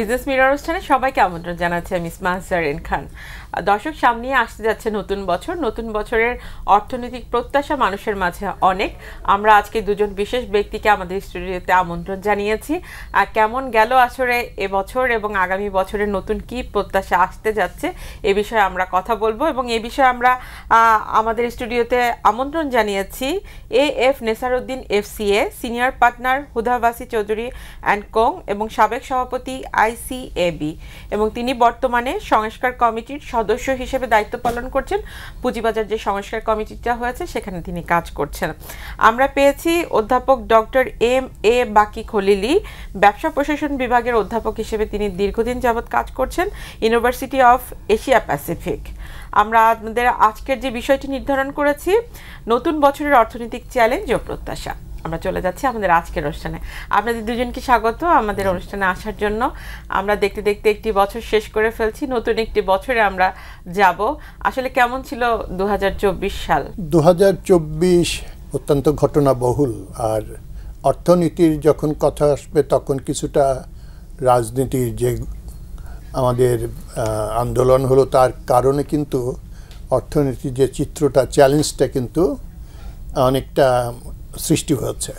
Business mirror অনুষ্ঠানে সবাইকে আমন্ত্রণ জানাচ্ছি আমি মাহজারিন খান। দর্শক, সামনে আসতে যাচ্ছে নতুন বছর। নতুন বছরের অর্থনৈতিক প্রত্যাশা মানুষের মাঝে অনেক। আমরা আজকে দুজন বিশেষ ব্যক্তিকে আমাদের স্টুডিওতে আমন্ত্রণ জানিয়েছি। কেমন গেল আসলে এবছর এবং আগামী বছরের নতুন কি প্রত্যাশা আসতে যাচ্ছে এ বিষয়ে আমরা কথা বলবো, এবং এ বিষয়ে আমরা আমাদের স্টুডিওতে আমন্ত্রণ জানিয়েছি AF Nesaruddin FCA senior partner Hoda Vasi Chowdhury and co এবং সাবেক সভাপতি আইসিএবি, এবং তিনি বর্তমানে সংস্কার কমিটির সদস্য হিসেবে দায়িত্ব পালন করছেন। পুঁজিবাজার যে সংস্কার কমিটিটা হয়েছে সেখানে তিনি কাজ করছেন। আমরা পেয়েছি অধ্যাপক ডক্টর এম এ বাকি খলিলি, ব্যবসা প্রশাসন বিভাগের অধ্যাপক হিসেবে তিনি দীর্ঘদিন যাবৎ কাজ করছেন ইউনিভার্সিটি অফ এশিয়া প্যাসিফিক। আমরা আমাদের আজকের যে বিষয়টি নির্ধারণ করেছি নতুন বছরের অর্থনৈতিক চ্যালেঞ্জ ও প্রত্যাশা। আমরা চলে যাচ্ছি আমাদের আজকের অনুষ্ঠানে। আপনাদের দুজনকে স্বাগত আমাদের অনুষ্ঠানে আসার জন্য। আমরা দেখতে দেখতে একটি বছর শেষ করে ফেলছি, নতুন একটি বছরে আমরা যাব। আসলে কেমন ছিল 2024 সাল? 2024 অত্যন্ত ঘটনাবহুল, আর অর্থনীতির যখন কথা আসবে তখন কিছুটা রাজনীতির যে আমাদের আন্দোলন হলো তার কারণে কিন্তু অর্থনীতির যে চিত্রটা, চ্যালেঞ্জটা কিন্তু অনেকটা সৃষ্টি হয়েছে।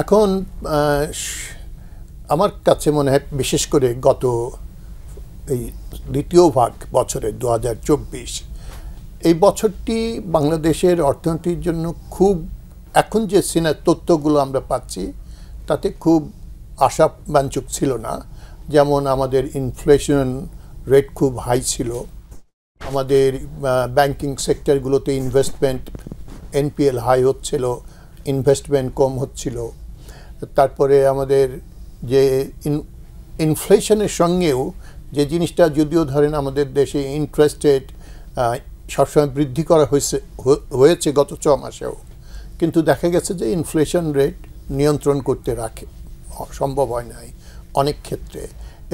এখন আমার কাছে মনে হয় বিশেষ করে গত এই দ্বিতীয় ভাগ বছরের 2024 এই বছরটি বাংলাদেশের অর্থনীতির জন্য খুব, এখন যে তথ্যগুলো আমরা পাচ্ছি তাতে খুব আশাব্যঞ্জক ছিল না। যেমন আমাদের ইনফ্লেশন রেট খুব হাই ছিল, আমাদের ব্যাংকিং সেক্টরগুলোতে ইনভেস্টমেন্ট এনপিএল হাই হচ্ছিল, ইনভেস্টমেন্ট কম হচ্ছিল। তারপরে আমাদের যে ইনফ্লেশনের সঙ্গেও যে জিনিসটা, যদিও ধরেন আমাদের দেশে ইন্টারেস্ট রেট সবসময় বৃদ্ধি করা হয়েছে গত 6 মাসেও, কিন্তু দেখা গেছে যে ইনফ্লেশন রেট নিয়ন্ত্রণ করতে সম্ভব হয় নাই অনেক ক্ষেত্রে।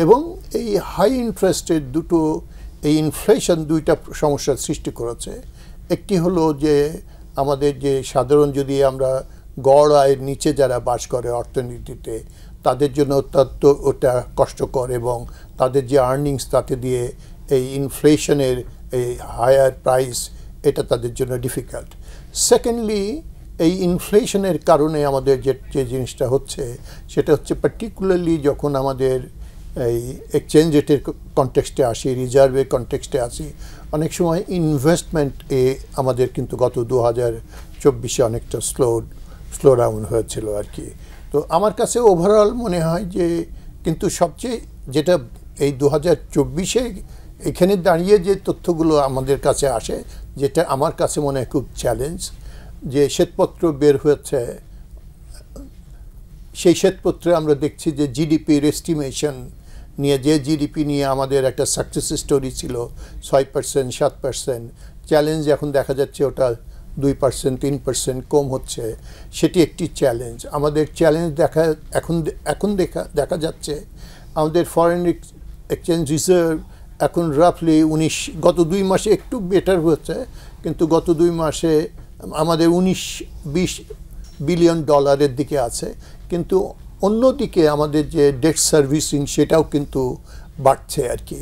এবং এই হাই ইন্টারেস্ট রেট এই ইনফ্লেশন দুইটা সমস্যার সৃষ্টি করেছে। একটি হলো যে আমাদের যে সাধারণ, যদি আমরা গড় আয়ের নিচে যারা বাস করে অর্থনীতিতে, তাদের জন্য অত্যন্ত ওটা কষ্টকর, এবং তাদের যে আর্নিংস তাতে দিয়ে এই ইনফ্লেশনের এই হায়ার প্রাইস এটা তাদের জন্য ডিফিকাল্ট। সেকেন্ডলি, এই ইনফ্লেশনের কারণে আমাদের যে জিনিসটা হচ্ছে সেটা হচ্ছে পার্টিকুলারলি যখন আমাদের এই এক্সচেঞ্জ রেটের কনটেক্সটে আসি, রিজার্ভের কনটেক্সটে আসি, অনেক সময় ইনভেস্টমেন্টে আমাদের কিন্তু গত 2024 অনেকটা স্লো ডাউন হয়েছিল আর কি। তো আমার কাছে ওভারঅল মনে হয় যে, কিন্তু সবচেয়ে যেটা এই 2024 এখানে দাঁড়িয়ে যে তথ্যগুলো আমাদের কাছে আসে, যেটা আমার কাছে মনে হয় খুব চ্যালেঞ্জ, যে শ্বেতপত্র বের হয়েছে, সেই শ্বেতপত্রে আমরা দেখছি যে জিডিপির এস্টিমেশন নিয়ে, যে জিডিপি নিয়ে আমাদের একটা সাকসেস স্টোরি ছিল 6%, 7%, চ্যালেঞ্জ এখন দেখা যাচ্ছে ওটা 2%, 3% কম হচ্ছে। সেটি একটি চ্যালেঞ্জ। আমাদের চ্যালেঞ্জ এখন দেখা যাচ্ছে আমাদের ফরেন এক্সচেঞ্জ রিজার্ভ এখন রাফলি গত 2 মাসে একটু বেটার হচ্ছে, কিন্তু গত 2 মাসে আমাদের 19-20 বিলিয়ন ডলারের দিকে আছে। কিন্তু অন্যদিকে আমাদের যে ডেট সার্ভিসিং সেটাও কিন্তু বাড়ছে আর কি।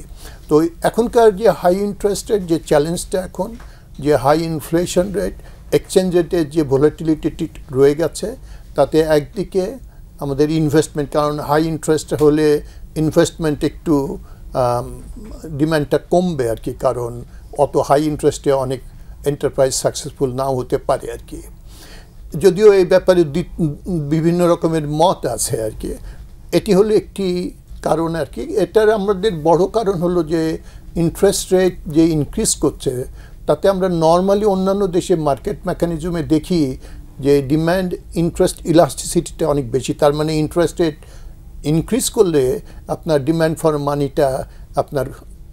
তো এখনকার যে হাই ইন্টারেস্টের যে চ্যালেঞ্জটা, এখন যে হাই ইনফ্লেশন রেট, এক্সচেঞ্জ রেটের যে ভোলাটিলিটি রয়ে গেছে, তাতে একদিকে আমাদের ইনভেস্টমেন্ট, কারণ হাই ইন্টারেস্ট হলে ইনভেস্টমেন্ট একটু ডিমান্ডটা কমবে আর কি, কারণ অত হাই ইন্টারেস্টে অনেক এন্টারপ্রাইজ সাকসেসফুল নাও হতে পারে আর কি। যদিও এই ব্যাপারে বিভিন্ন রকমের মত আছে আর কি। এটি হলো একটি কারণ আর কি। এটার আমাদের বড় কারণ হলো যে ইন্টারেস্ট রেট যে ইনক্রিজ করছে, তাতে আমরা নর্মালি অন্যান্য দেশে মার্কেট মেকানিজমে দেখি যে ডিম্যান্ড ইন্টারেস্ট ইলাস্টিসিটিটা অনেক বেশি। তার মানে ইন্টারেস্ট রেট ইনক্রিজ করলে আপনার ডিম্যান্ড ফর মানিটা আপনার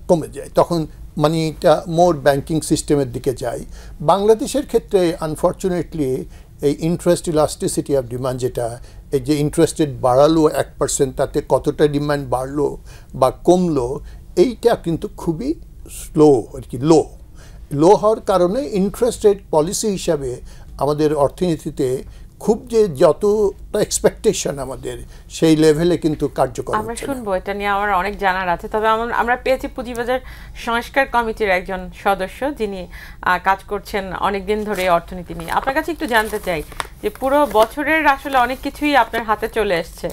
কমে যায়, তখন মানিটা মোর ব্যাংকিং সিস্টেমের দিকে যায়। বাংলাদেশের ক্ষেত্রে আনফর্চুনেটলি এই ইন্টারেস্ট ইলাস্টিসিটি অফ ডিমান্ড, যেটা এই যে ইন্টারেস্ট রেট বাড়ালো 1%, তাতে কতটা ডিমান্ড বাড়লো বা কমলো, এইটা কিন্তু খুবই স্লো আর কি, লো হওয়ার কারণে ইন্টারেস্ট রেট পলিসি হিসাবে আমাদের অর্থনীতিতে খুব যে যতটা এক্সপেকটেশন আমাদের সেই লেভেলে কিন্তু কার্যকর আমরা শুনবো, এটা নিয়ে আমার অনেক জানার আছে। তবে আমরা পেয়েছি পুঁজিবাজার সংস্কার কমিটির একজন সদস্য যিনি কাজ করছেন অনেকদিন ধরে অর্থনীতি নিয়ে। আপনার কাছে একটু জানতে চাই যে পুরো বছরের আসলে অনেক কিছুই আপনার হাতে চলে এসছে,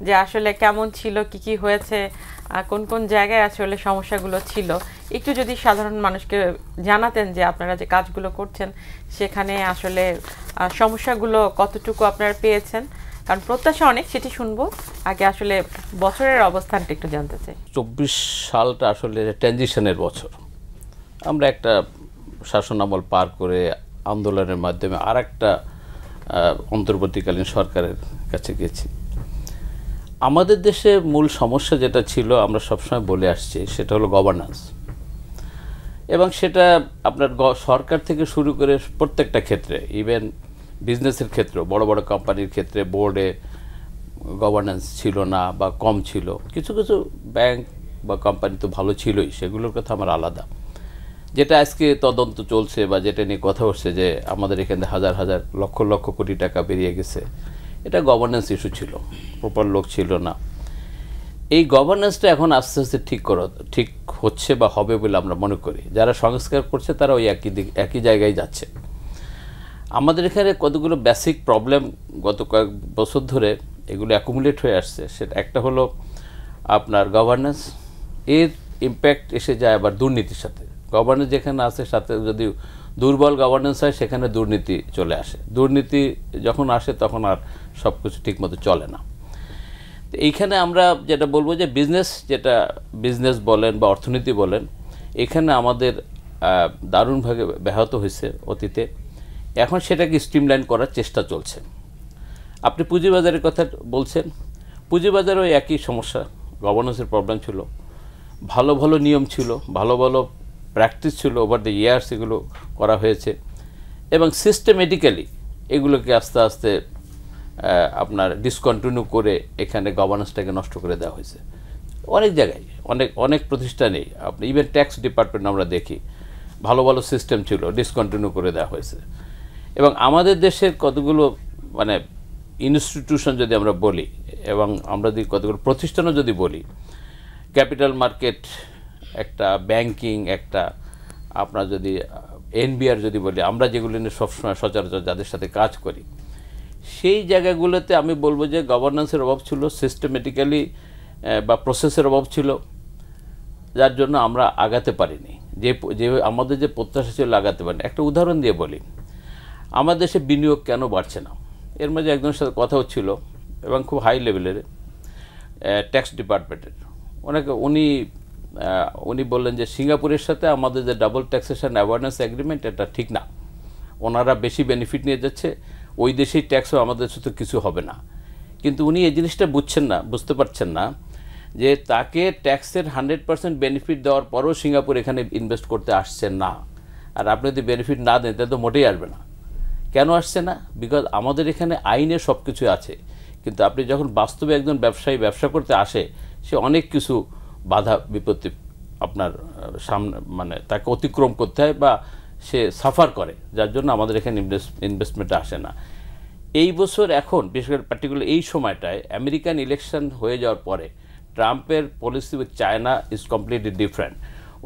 যে আসলে কেমন ছিল, কি কি হয়েছে, কোন কোন জায়গায় আসলে সমস্যাগুলো ছিল, একটু যদি সাধারণ মানুষকে জানাতেন যে আপনারা যে কাজগুলো করছেন সেখানে আসলে সমস্যাগুলো কতটুকু আপনারা পেয়েছেন, কারণ প্রত্যাশা অনেক, সেটি শুনবো। আগে আসলে বছরের অবস্থানটা একটু জানতে চাই। 24 সালটা আসলে ট্রানজিশনের বছর। আমরা একটা শাসনামল পার করে আন্দোলনের মাধ্যমে আর একটা অন্তর্বর্তীকালীন সরকারের কাছে গেছি। আমাদের দেশে মূল সমস্যা যেটা ছিল, আমরা সবসময় বলে আসছি, সেটা হলো গভর্নেন্স। এবং সেটা আপনার সরকার থেকে শুরু করে প্রত্যেকটা ক্ষেত্রে, ইভেন বিজনেসের ক্ষেত্রেও, বড় বড় কোম্পানির ক্ষেত্রে বোর্ডে গভর্নেন্স ছিল না বা কম ছিল। কিছু কিছু ব্যাংক বা কোম্পানি তো ভালো ছিলই, সেগুলোর কথা আমার আলাদা। যেটা আজকে তদন্ত চলছে বা যেটা নিয়ে কথা হচ্ছে যে আমাদের এখানে হাজার হাজার লক্ষ লক্ষ কোটি টাকা বেরিয়ে গেছে, এটা গভর্নেন্স ইস্যু ছিল, প্রপার লোক ছিল না। এই গভর্নেন্সটা এখন আস্তে আস্তে ঠিক হচ্ছে বা হবে বলে আমরা মনে করি। যারা সংস্কার করছে তারা ওই একই জায়গায় যাচ্ছে। আমাদের এখানে কতগুলো বেসিক প্রবলেম গত কয়েক বছর ধরে এগুলো অ্যাকুমুলেট হয়ে আসছে। সেটা একটা হলো আপনার গভর্নেন্স, এর ইম্প্যাক্ট এসে যায় আবার দুর্নীতির সাথে। গভর্নেন্স যেখানে আছে সাথে যদি দুর্বল গভর্নেন্স হয় সেখানে দুর্নীতি চলে আসে। দুর্নীতি যখন আসে তখন আর সব কিছু ঠিকমতো চলে না। তো এইখানে আমরা যেটা বলবো যে বিজনেস বলেন বা অর্থনীতি বলেন, এখানে আমাদের দারুণভাবে ব্যাহত হয়েছে অতীতে। এখন সেটাকে স্ট্রিমলাইন করার চেষ্টা চলছে। আপনি পুঁজিবাজারের কথা বলছেন, পুঁজিবাজারেও একই সমস্যা, গভর্নেন্সের প্রবলেম ছিল। ভালো ভালো নিয়ম ছিল, ভালো ভালো প্র্যাকটিস ছিল, ওভার দ্য ইয়ার্স এগুলো করা হয়েছে এবং সিস্টেমেটিক্যালি এগুলোকে আস্তে আস্তে আপনার ডিসকন্টিনিউ করে এখানে গভর্নেন্সটাকে নষ্ট করে দেওয়া হয়েছে অনেক জায়গায়, অনেক প্রতিষ্ঠানেই। আপনি ইভেন ট্যাক্স ডিপার্টমেন্ট আমরা দেখি, ভালো ভালো সিস্টেম ছিল, ডিসকন্টিনিউ করে দেওয়া হয়েছে। এবং আমাদের দেশের কতগুলো মানে ইনস্টিটিউশন যদি আমরা বলি, এবং আমরা যদি কতগুলো প্রতিষ্ঠানও যদি বলি, ক্যাপিটাল মার্কেট একটা, ব্যাংকিং একটা, আপনার যদি এনবিআর যদি বলি, আমরা যেগুলো নিয়ে সবসময় সচরাচর যাদের সাথে কাজ করি, সেই জায়গাগুলোতে আমি বলবো যে গভর্নেন্সের অভাব ছিল, সিস্টেমেটিক্যালি বা প্রসেসের অভাব ছিল, যার জন্য আমরা আগাতে পারিনি। যে আমাদের যে প্রত্যাশা ছিল আগাতে পারিনি। একটা উদাহরণ দিয়ে বলি, আমাদের দেশে বিনিয়োগ কেন বাড়ছে না? এর মাঝে একজনের সাথে কথা হচ্ছিল এবং খুব হাই লেভেলের ট্যাক্স ডিপার্টমেন্টের উনি বললেন যে সিঙ্গাপুরের সাথে আমাদের যে ডাবল ট্যাক্সেশন অ্যাওয়ারনেস এগ্রিমেন্ট, এটা ঠিক না। ওনারা বেশি বেনিফিট নিয়ে যাচ্ছে, ওই দেশেই ট্যাক্সও আমাদের সাথে কিছু হবে না। কিন্তু উনি এই জিনিসটা বুঝতে পারছেন না যে তাকে ট্যাক্সের 100% বেনিফিট দেওয়ার পরও সিঙ্গাপুর এখানে ইনভেস্ট করতে আসছেন না। আর আপনি যদি বেনিফিট না দেন তাহলে তো মোটেই আসবে না। কেন আসছে না? বিকজ আমাদের এখানে আইনে সব কিছু আছে, কিন্তু আপনি যখন বাস্তবে একজন ব্যবসায়ী ব্যবসা করতে আসে, সে অনেক কিছু বাধা বিপত্তি আপনার সামনে মানে তাকে অতিক্রম করতে হয় বা সে সাফার করে, যার জন্য আমাদের এখানে ইনভেস্টমেন্ট আসে না। এই বছর এখন বিশেষ করে পার্টিকুলার এই সময়টায় আমেরিকান ইলেকশন হয়ে যাওয়ার পরে ট্রাম্পের policy with China is completely different.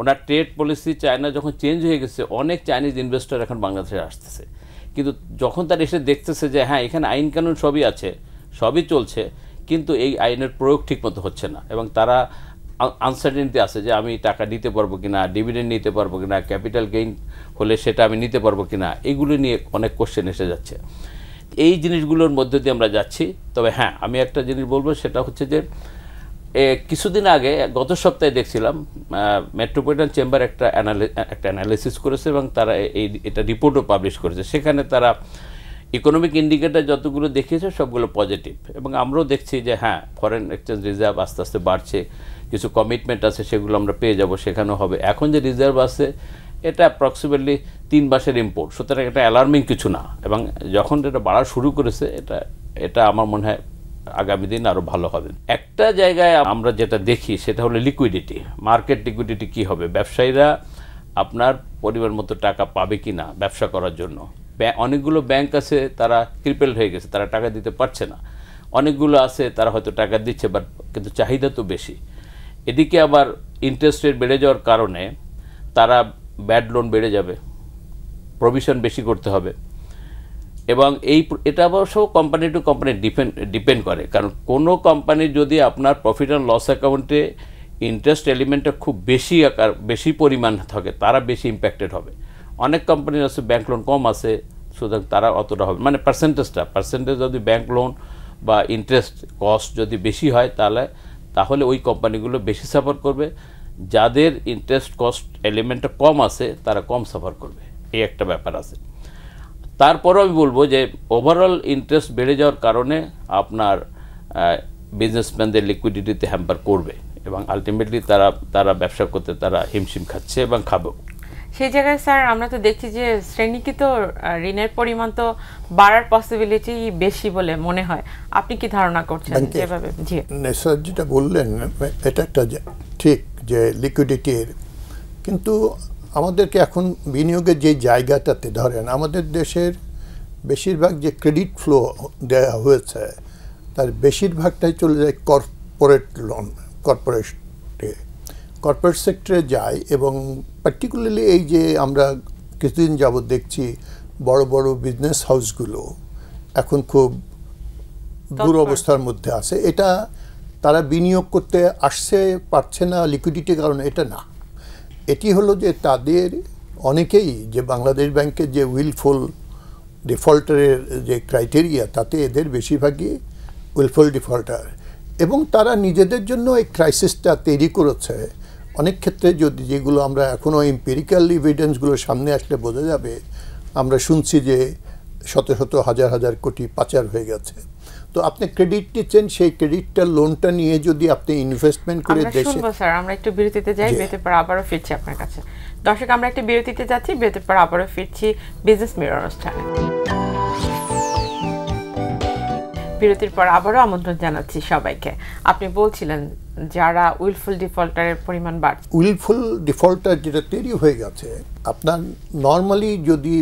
Owner trade policy China যখন চেঞ্জ হয়ে গেছে, অনেক চাইনিজ ইনভেস্টর এখন বাংলাদেশে আসতেছে। কিন্তু যখন তারা এসে দেখতেছে যে হ্যাঁ এখানে আইন কানুন সবই আছে, সবই চলছে, কিন্তু এই আইনের প্রয়োগ ঠিকমতো হচ্ছে না এবং তারা আনসার্টেনিটি আছে যে আমি টাকা নিতে পারবো কিনা, ডিভিডেন্ড নিতে পারবো কিনা, ক্যাপিটাল গেইন হলে সেটা আমি নিতে পারবো কিনা, এগুলো নিয়ে অনেক কোশ্চেন এসে যাচ্ছে। এই জিনিসগুলোর মধ্যে দিয়ে আমরা যাচ্ছি। তবে হ্যাঁ, আমি একটা জিনিস বলবো, সেটা হচ্ছে যে কিছুদিন আগে গত সপ্তাহে দেখছিলাম মেট্রোপলিটন চেম্বার একটা অ্যানালিসিস করেছে এবং তারা এটা রিপোর্টও পাবলিশ করেছে। সেখানে তারা ইকোনমিক ইন্ডিকেটর যতগুলো দেখিয়েছে সবগুলো পজিটিভ এবং আমরাও দেখছি যে হ্যাঁ ফরেন এক্সচেঞ্জ রিজার্ভ আস্তে আস্তে বাড়ছে, কিছু কমিটমেন্ট আছে সেগুলো আমরা পেয়ে যাব, সেখানেও হবে। এখন যে রিজার্ভ আছে এটা অ্যাপ্রক্সিমেটলি 3 মাসের ইম্পোর্ট, সুতরাং এটা অ্যালার্মিং কিছু না। এবং যখন এটা বাড়া শুরু করেছে এটা আমার মনে হয় আগামী দিন আরও ভালো হবে। একটা জায়গায় আমরা যেটা দেখি সেটা হলো লিকুইডিটি, মার্কেট লিকুইডিটি কী হবে, ব্যবসায়ীরা আপনার পরিমাণ মতো টাকা পাবে কি না ব্যবসা করার জন্য, অনেকগুলো ব্যাংক আছে তারা ক্রিপেলড হয়ে গেছে, তারা টাকা দিতে পারছে না। অনেকগুলো আছে তারা হয়তো টাকা দিচ্ছে, বাট কিন্তু চাহিদা তো বেশি। এদিকে আবার ইন্টারেস্ট রেট বেড়ে যাওয়ার কারণে তারা ব্যাড লোন বেড়ে যাবে, প্রভিশন বেশি করতে হবে। এবং এটা অবশ্য কোম্পানি টু কোম্পানি ডিপেন্ড করে, কারণ কোনো কোম্পানির যদি আপনার প্রফিট অ্যান্ড লস অ্যাকাউন্টে ইন্টারেস্ট এলিমেন্টটা খুব বেশি পরিমাণ থাকে, তারা বেশি ইম্প্যাক্টেড হবে। অনেক কোম্পানির আছে ব্যাংক লোন কম আছে, সুতরাং তারা অতটা হবে, মানে পার্সেন্টেজ যদি ব্যাংক লোন বা ইন্টারেস্ট কস্ট যদি বেশি হয় তাহলে ওই কোম্পানিগুলো বেশি সাফার করবে। যাদের ইন্টারেস্ট কস্ট এলিমেন্টটা কম আছে তারা কম সাফার করবে, এই একটা ব্যাপার আছে। তারপরও আমি বলবো যে ওভারঅল ইন্টারেস্ট বেড়ে যাওয়ার কারণে আপনার বিজনেসম্যানদের লিকুইডিটিতে হ্যাম্পার করবে এবং আলটিমেটলি তারা ব্যবসা করতে তারা হিমশিম খাচ্ছে এবং খাবেও। সেই জায়গায় স্যার আমরা তো দেখছি যে শ্রেণীকৃত ঋণের পরিমাণ তো বাড়ার পসিবিলিটি বেশি বলে মনে হয়। আপনি কি ধারণা করছেন যেভাবে? জি স্যার যেটা বললেন এটা একটা ঠিক যে লিকুইডিটির, কিন্তু আমাদেরকে এখন বিনিয়োগের যে জায়গাটাতে ধরেন আমাদের দেশের বেশিরভাগ যে ক্রেডিট ফ্লো দেওয়া হয়েছে তার বেশিরভাগটাই চলে যায় কর্পোরেট লোন, কর্পোরেট সেক্টরে যায়। এবং পার্টিকুলারলি এই যে আমরা কিছুদিন যাবৎ দেখছি বড় বড় বিজনেস হাউসগুলো এখন খুব দুরবস্থার মধ্যে আছে। এটা তারা বিনিয়োগ করতে পারছে না লিকুইডিটির কারণে এটা না, এটি হলো যে তাদের অনেকেই যে বাংলাদেশ ব্যাংকের যে উইলফুল ডিফল্টারের যে ক্রাইটেরিয়া তাতে এদের বেশিরভাগই উইলফুল ডিফল্টার, এবং তারা নিজেদের জন্য এই ক্রাইসিসটা তৈরি করেছে। অনেক ক্ষেত্রে যদি যেগুলো আমরা এখনও এম্পিরিক্যাল এভিডেন্সগুলো সামনে আসলে বোঝা যাবে, আমরা শুনছি যে শত শত হাজার হাজার কোটি পাচার হয়ে গেছে। তো আপনি ক্রেডিট নিচ্ছেন, সেই ক্রেডিটটা লোনটা নিয়ে যদি আপনি ইনভেস্টমেন্ট করে দেশে। স্যার আমরা একটু বিরতিতে যাই, বিরতির পর আবারও ফিরছি আপনার কাছে। দর্শক আমরা একটা বিরতিতে যাচ্ছি, বিরতির পর আবারও ফিরছি বিজনেস মিরর অনুষ্ঠানে। বিরতির পর আবারও আমন্ত্রণ জানাচ্ছি সবাইকে। আপনি বলছিলেন যারা উইলফুল ডিফল্টারের পরিমাণ বাড়ছে, উইলফুল ডিফল্টার যেটা তৈরি হয়ে গেছে, আপনার নর্মালি যদি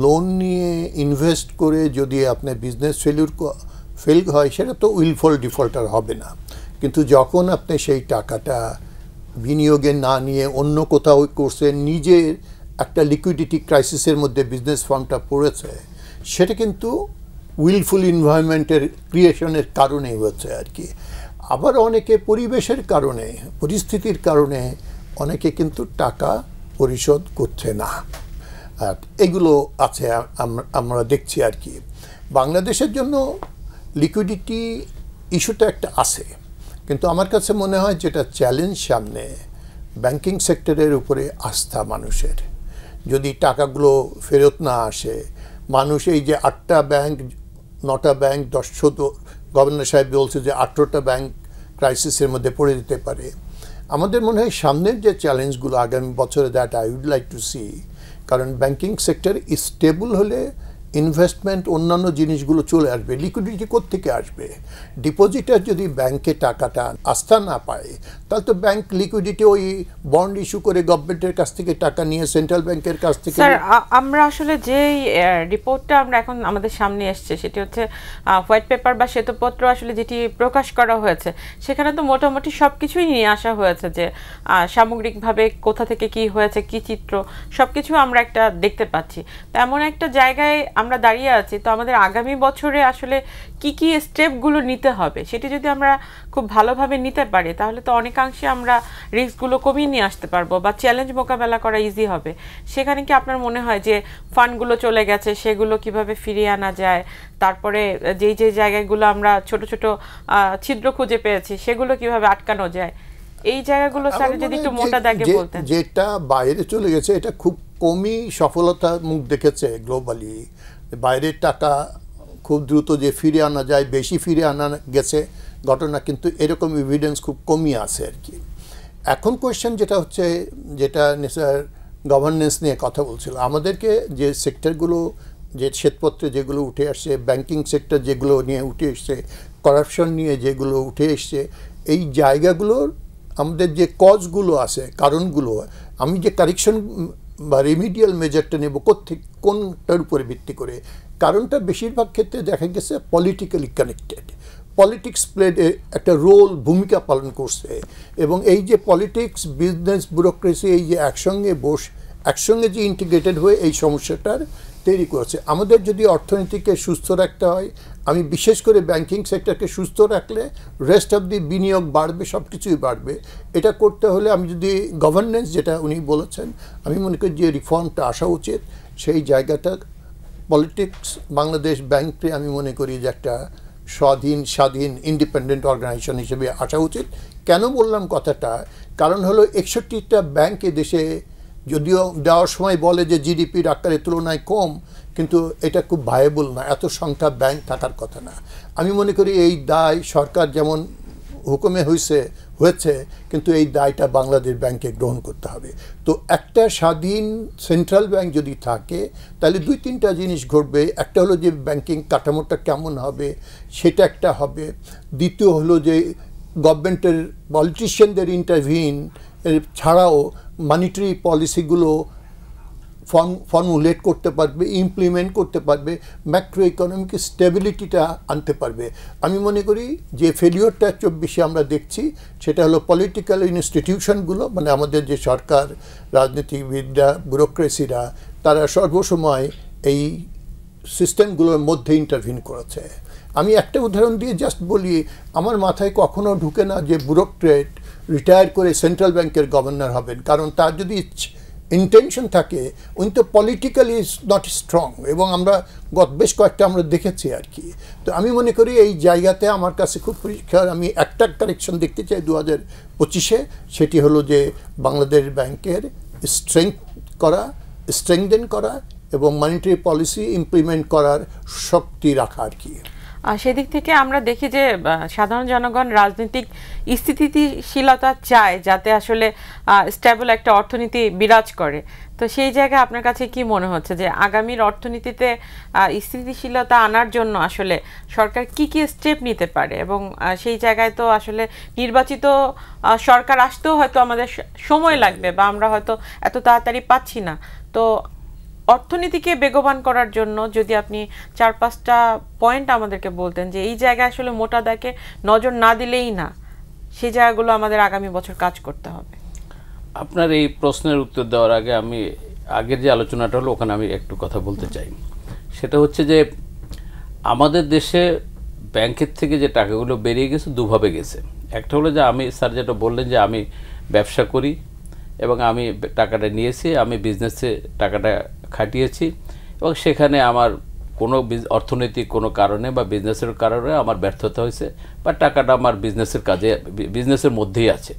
লোন নিয়ে ইনভেস্ট করে যদি আপনার বিজনেস ফেল হয় সেটা তো উইলফুল ডিফল্টার হবে না। কিন্তু যখন আপনি সেই টাকাটা বিনিয়োগে না নিয়ে অন্য কোথাও করছে, নিজের একটা লিকুইডিটি ক্রাইসিসের মধ্যে বিজনেস ফার্মটা পড়েছে, সেটা কিন্তু উইলফুল এনভায়রনমেন্টের ক্রিয়েশনের কারণেই হচ্ছে আর কি। আবার অনেকে পরিবেশের কারণে, পরিস্থিতির কারণে অনেকে কিন্তু টাকা পরিশোধ করছে না, এগুলো আছে আমরা দেখছি আর কি। বাংলাদেশের জন্য লিকুইডিটি ইস্যুটা একটা আছে, কিন্তু আমার কাছে মনে হয় যেটা চ্যালেঞ্জ সামনে ব্যাংকিং সেক্টরের উপরে আস্থা মানুষের। যদি টাকাগুলো ফেরত না আসে, মানুষ এই যে 8টা ব্যাংক 9টা ব্যাংক 10 গভর্নর সাহেব বলছে যে 18টা ব্যাংক ক্রাইসিসের মধ্যে পড়ে যেতে পারে। আমাদের মনে হয় সামনের যে চ্যালেঞ্জগুলো আগামী বছরে, that I would like to see, কারণ ব্যাংকিং সেক্টর স্টেবল হলে ইনভেস্টমেন্ট অন্যান্য জিনিসগুলো চলে আসবে। লিকুইডিটি কোত্থেকে আসবে? ডিপোজিটার যদি ব্যাংকে টাকাটা আস্থা না পায়, তাহলে তো ব্যাংক লিকুইডিটি ওই বন্ড ইস্যু করে গভর্নমেন্টের কাছ থেকে টাকা নিয়ে সেন্ট্রাল ব্যাংকের কাছ থেকে। স্যার আমরা আসলে যেই রিপোর্টটা আমরা এখন আমাদের সামনে এসছে সেটি হচ্ছে হোয়াইট পেপার বা শ্বেতপত্র, আসলে যেটি প্রকাশ করা হয়েছে সেখানে তো মোটামুটি সব কিছুই নিয়ে আসা হয়েছে, যে সামগ্রিকভাবে কোথা থেকে কি হয়েছে, কি চিত্র, সব কিছু আমরা একটা দেখতে পাচ্ছি। তেমন একটা জায়গায় আমরা দাঁড়িয়ে আছি, তো আমাদের আগামী বছরে আসলে কি কি স্টেপগুলো নিতে হবে সেটি যদি আমরা খুব ভালোভাবে নিতে পারি, তাহলে তো অনেকাংশে আমরা রিস্কগুলো কমিয়ে নিয়ে আসতে পারবো বা চ্যালেঞ্জ মোকাবেলা করা ইজি হবে। সেখানে কি আপনার মনে হয় যে ফান্ডগুলো চলে গেছে সেগুলো কিভাবে ফিরিয়ে আনা যায়, তারপরে যেই যে জায়গাগুলো আমরা ছোট ছোট ছিদ্র খুঁজে পেয়েছি সেগুলো কিভাবে আটকানো যায়, এই জায়গাগুলো স্যার যদি একটু মোটা দাগে বলতেন। যেটা বাইরে চলে গেছে এটা খুব কমই সফলতার মুখ দেখেছে গ্লোবালি। বাইরের টাকা খুব দ্রুত যে ফিরে আনা যায়, বেশি ফিরে আনা গেছে ঘটনা, কিন্তু এরকম এভিডেন্স খুব কমই আছে আর কি। এখন কোয়েশ্চেন যেটা হচ্ছে, যেটা স্যার গভর্নেন্স নিয়ে কথা বলছিল, আমাদেরকে যে সেক্টরগুলো, যে শ্বেতপত্রে যেগুলো উঠে আসছে, ব্যাংকিং সেক্টর যেগুলো নিয়ে উঠে এসছে, করাপশন নিয়ে যেগুলো উঠে এসছে, এই জায়গাগুলোর আমাদের যে কজগুলো আছে, কারণগুলো, আমি যে কারেকশন বা রেমিডিয়াল মেজারটা নেব কোনটার উপরে ভিত্তি করে? কারণটা বেশিরভাগ ক্ষেত্রে দেখা গেছে পলিটিক্যালি কানেক্টেড, পলিটিক্স প্লেড একটা ভূমিকা পালন করছে, এবং এই যে পলিটিক্স, বিজনেস, ব্যুরোক্রেসি এই যে একসঙ্গে যে ইন্টিগ্রেটেড হয়ে এই সমস্যাটার তৈরি করেছে। আমাদের যদি অর্থনীতিকে সুস্থ রাখতে হয়, আমি বিশেষ করে ব্যাংকিং সেক্টরকে সুস্থ রাখলে রেস্ট অফ দি বিনিয়োগ বাড়বে, সব কিছুই বাড়বে। এটা করতে হলে আমি যদি গভর্নেন্স, যেটা উনি বলেছেন, আমি মনে করি যে রিফর্মটা আসা উচিত, সেই জায়গাটা পলিটিক্স বাংলাদেশ ব্যাংককে আমি মনে করি যে একটা স্বাধীন ইন্ডিপেন্ডেন্ট অর্গানাইজেশন হিসেবে আসা উচিত। কেন বললাম কথাটা? কারণ হলো 61টা ব্যাংক দেশে, যদিও দেওয়ার সময় বলে যে জিডিপির আকারের তুলনায় কম, কিন্তু এটা খুব ভায়াবল না, এত সংখ্যা ব্যাংক থাকার কথা না। আমি মনে করি এই দায় সরকার যেমন হুকুমে হয়েছে, কিন্তু এই দায়টা বাংলাদেশ ব্যাংকে গ্রহণ করতে হবে। তো একটা স্বাধীন সেন্ট্রাল ব্যাংক যদি থাকে, তাহলে 2-3টা জিনিস ঘটবে। একটা হলো যে ব্যাংকিং কাঠামোটা কেমন হবে, সেটা একটা হবে। দ্বিতীয় হলো যে গভর্নমেন্টের পলিটিশিয়ানদের ইন্টারভিন ছাড়াও মনিটারি পলিসিগুলো ফর্মুলেট করতে পারবে, ইমপ্লিমেন্ট করতে পারবে, ম্যাক্রো ইকোনমিক স্টেবিলিটিটা আনতে পারবে। আমি মনে করি যে ফেলিওরটা 24-এ আমরা দেখছি, সেটা হলো পলিটিক্যাল ইনস্টিটিউশনগুলো, মানে আমাদের যে সরকার, রাজনীতিবিদরা, ব্যুরোক্রেসিরা, তারা সর্বসময় এই সিস্টেমগুলোর মধ্যে ইন্টারভিন করেছে। আমি একটা উদাহরণ দিয়ে জাস্ট বলি, আমার মাথায় কখনো ঢুকে না যে ব্যুরোক্রেট রিটায়ার করে সেন্ট্রাল ব্যাংকের গভর্নর হবেন, কারণ তার যদি ইন্টেনশন থাকে, উনি তো পলিটিক্যালি নট স্ট্রং, এবং আমরা বেশ কয়েকটা আমরা দেখেছি আর কি। তো আমি মনে করি এই জায়গাতে আমার কাছে খুব পরিষ্কার, আমি একটা কারেকশন দেখতে চাই 2025-এ, সেটি হলো যে বাংলাদেশ ব্যাংকের স্ট্রেংথেন করা এবং মনিটারি পলিসি ইমপ্লিমেন্ট করার শক্তি রাখা আর কি। সেদিক থেকে আমরা দেখি যে সাধারণ জনগণ রাজনৈতিক স্থিতিশীলতা চায়, যাতে আসলে স্টেবল একটা অর্থনীতি বিরাজ করে। তো সেই জায়গায় আপনার কাছে কি মনে হচ্ছে যে আগামীর অর্থনীতিতে স্থিতিশীলতা আনার জন্য আসলে সরকার কি কি স্টেপ নিতে পারে? এবং সেই জায়গায় তো আসলে নির্বাচিত সরকার আসতেও হয়তো আমাদের সময় লাগবে, বা আমরা হয়তো এত তাড়াতাড়ি পাচ্ছি না। তো অর্থনীতিকে বেগবান করার জন্য যদি আপনি 4-5টা পয়েন্ট আমাদেরকে বলতেন যে এই জায়গায় আসলে মোটা দাগে নজর না দিলেই না, সেই জায়গাগুলো আমাদের আগামী বছর কাজ করতে হবে। আপনার এই প্রশ্নের উত্তর দেওয়ার আগে আমি আগের যে আলোচনাটা হলো ওখানে আমি একটু কথা বলতে চাই। সেটা হচ্ছে যে আমাদের দেশে ব্যাংকের থেকে যে টাকাগুলো বেরিয়ে গেছে দুভাবে গেছে। একটা হলো যে আমি স্যার যেটা বললেন যে আমি ব্যবসা করি এবং আমি টাকাটা নিয়েছি, আমি বিজনেসে টাকাটা খাটিয়েছি, এবং সেখানে আমার কোনো অর্থনৈতিক কোনো কারণে বা বিজনেসের কারণে আমার ব্যর্থতা হয়েছে, বা টাকাটা আমার বিজনেসের মধ্যেই আছে।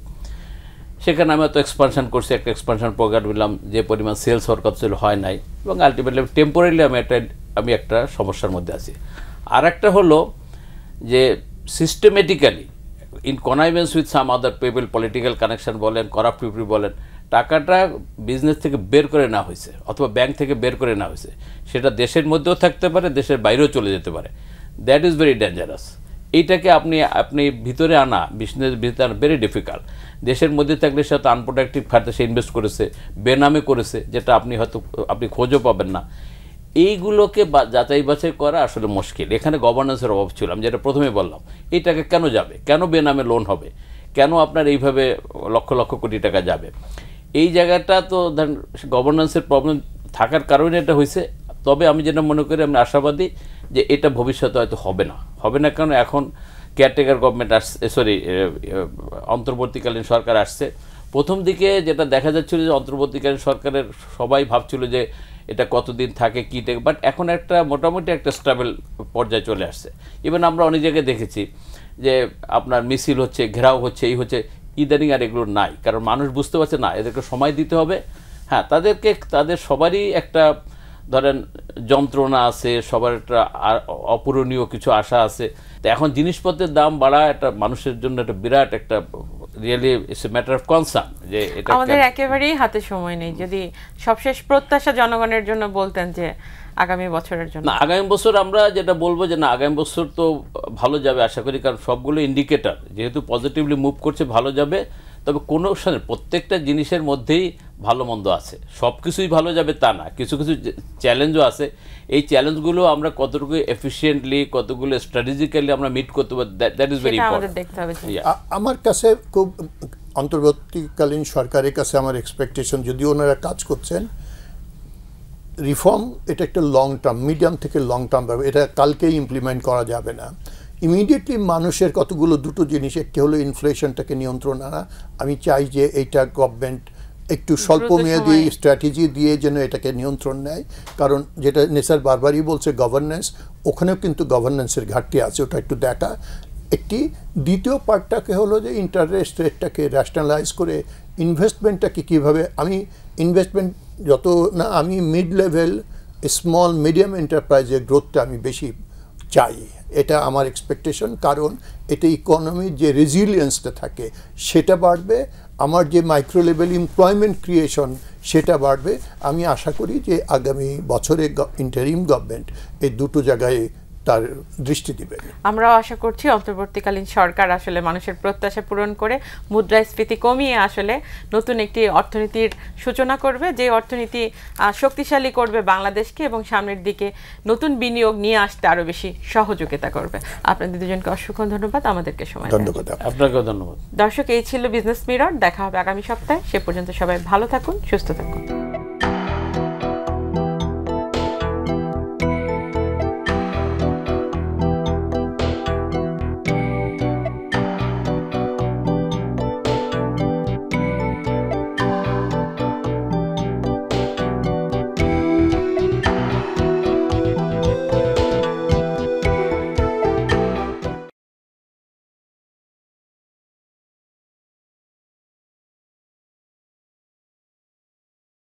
সেখানে আমি হয়তো এক্সপানশন করছি, একটা এক্সপানশন প্রোগ্রাম দিলাম, যে পরিমাণ সেলস হওয়ার কথা ছিল হয় নাই, এবং আলটিমেটলি টেম্পোরারিলি আমি একটা সমস্যার মধ্যে আছি। আর একটা হলো যে systematically in connivance with some other people, political connection বলেন, করাপ্ট পিপল বলেন, টাকাটা বিজনেস থেকে বের করে না হয়েছে অথবা ব্যাংক থেকে বের করে না হয়েছে, সেটা দেশের মধ্যেও থাকতে পারে, দেশের বাইরেও চলে যেতে পারে। That is very dangerous. এইটাকে আপনি ভিতরে আনা, বিজনেস ভিতরে আনা ভেরি ডিফিকাল্ট। দেশের মধ্যে থাকলে সে হয়তো আনপ্রোডাক্টিভ খাতে সে ইনভেস্ট করেছে, বেনামে করেছে, যেটা আপনি খোঁজও পাবেন না। এইগুলোকে যাচাই বাছাই করা আসলে মুশকিল। এখানে গভর্নেন্সের অভাব ছিল, আমি যেটা প্রথমে বললাম। এই টাকা কেন যাবে, কেন বেনামে লোন হবে, কেন আপনার এইভাবে লক্ষ লক্ষ কোটি টাকা যাবে? এই জায়গাটা তো ধরেন গভর্নেন্সের প্রবলেম থাকার কারণে এটা হয়েছে। তবে আমি যেটা মনে করি, আমি আশাবাদী যে এটা ভবিষ্যতে হয়তো হবে না, কারণ এখন কেয়ারটেকার গভর্নমেন্ট আসছে, অন্তর্বর্তীকালীন সরকার আসছে। প্রথম দিকে যেটা দেখা যাচ্ছিল যে অন্তর্বর্তীকালীন সরকারের সবাই ভাবছিল যে এটা কতদিন থাকে কী থাকে, বাট এখন একটা মোটামুটি একটা স্টেবল পর্যায়ে চলে আসছে। ইভেন আমরা অনেক জায়গায় দেখেছি যে আপনার মিছিল হচ্ছে, ঘেরাও হচ্ছে, এই হচ্ছে। ইদানিং আর এগুলো নাই, কারণ মানুষ বুঝতে পারছে না, এদেরকে সময় দিতে হবে। হ্যাঁ, তাদের সবারই একটা ধরেন যন্ত্রণা আছে, সবার একটা অপূরণীয় কিছু আশা আছে। তো এখন জিনিসপত্রের দাম বাড়া এটা মানুষের জন্য একটা বিরাট একটা really it's a matter of concern. যে এটা আমাদের একেবারেই হাতে সময় নেই। যদি সবশেষ প্রত্যাশা জনগণের জন্য বলতেন যে আগামী বছরের জন্য। না, আগামী বছর আমরা যেটা বলবো যে না, আগামী বছর তো ভালো যাবে আশা করি, কারণ সবগুলো ইন্ডিকেটর যেহেতু পজিটিভলি মুভ করছে, ভালো যাবে। তবে কোনো প্রত্যেকটা জিনিসের মধ্যেই ভালো মন্দ আছে, সব কিছুই ভালো যাবে তা না, কিছু কিছু চ্যালেঞ্জও আছে। এই চ্যালেঞ্জগুলো আমরা কতটুকু এফিশিয়েন্টলি, কতগুলো স্ট্র্যাটেজিক্যালি আমরা মিট করতে পারি, দ্যাট ইজ ভেরি ইম্পর্টেন্ট। আমার কাছে খুব অন্তর্বর্তীকালীন সরকারের কাছে আমার এক্সপেকটেশন, যদিও ওনারা কাজ করছেন, রিফর্ম এটা একটা লং টার্ম, মিডিয়াম থেকে লং টার্ম ব্যাপার, এটা কালকেই ইমপ্লিমেন্ট করা যাবে না। ইমিডিয়েটলি মানুষের কতগুলো দুটো জিনিস, একটি হলো ইনফ্লেশনটাকে নিয়ন্ত্রণ আনা। আমি চাই যে এইটা গভর্নমেন্ট একটু স্বল্প মেয়াদী স্ট্র্যাটেজি দিয়ে যেন এটাকে নিয়ন্ত্রণ নেয়, কারণ যেটা নেসার বারবারই বলছে গভর্নেন্স, ওখানেও কিন্তু গভর্নেন্সের ঘাটতি আছে, ওটা একটু দেখা। একটি দ্বিতীয় পার্টটাকে হলো যে ইন্টারেস্ট রেটটাকে র্যাশনালাইজ করে ইনভেস্টমেন্টটাকে কীভাবে, আমি ইনভেস্টমেন্ট যত না, আমি মিড লেভেল স্মল মিডিয়াম এন্টারপ্রাইজের গ্রোথটা আমি বেশি চাই, এটা আমার এক্সপেকটেশন। কারণ এটা ইকোনমির যে রেজিলিয়েন্সটা থাকে সেটা বাড়বে, আমার যে মাইক্রো লেভেল এমপ্লয়মেন্ট ক্রিয়েশন সেটা বাড়বে। আমি আশা করি যে আগামী বছরে ইন্টারিম গভর্নমেন্ট এই দুটো জায়গায় তার দৃষ্টি দিবে। আমরাও আশা করছি অন্তর্বর্তীকালীন সরকার আসলে মানুষের প্রত্যাশা পূরণ করে মুদ্রাস্ফীতি কমিয়ে আসলে নতুন একটি অর্থনীতির সূচনা করবে, যে অর্থনীতি শক্তিশালী করবে বাংলাদেশকে এবং সামনের দিকে নতুন বিনিয়োগ নিয়ে আসতে আরো বেশি সহযোগিতা করবে। আপনাদের দুজনকে অসংখ্য ধন্যবাদ আমাদেরকে সময় দেওয়ার জন্য। ধন্যবাদ। আপনাকেও ধন্যবাদ। দর্শক, এই ছিল বিজনেস মিরর, দেখা হবে আগামী সপ্তাহে। সে পর্যন্ত সবাই ভালো থাকুন, সুস্থ থাকুন।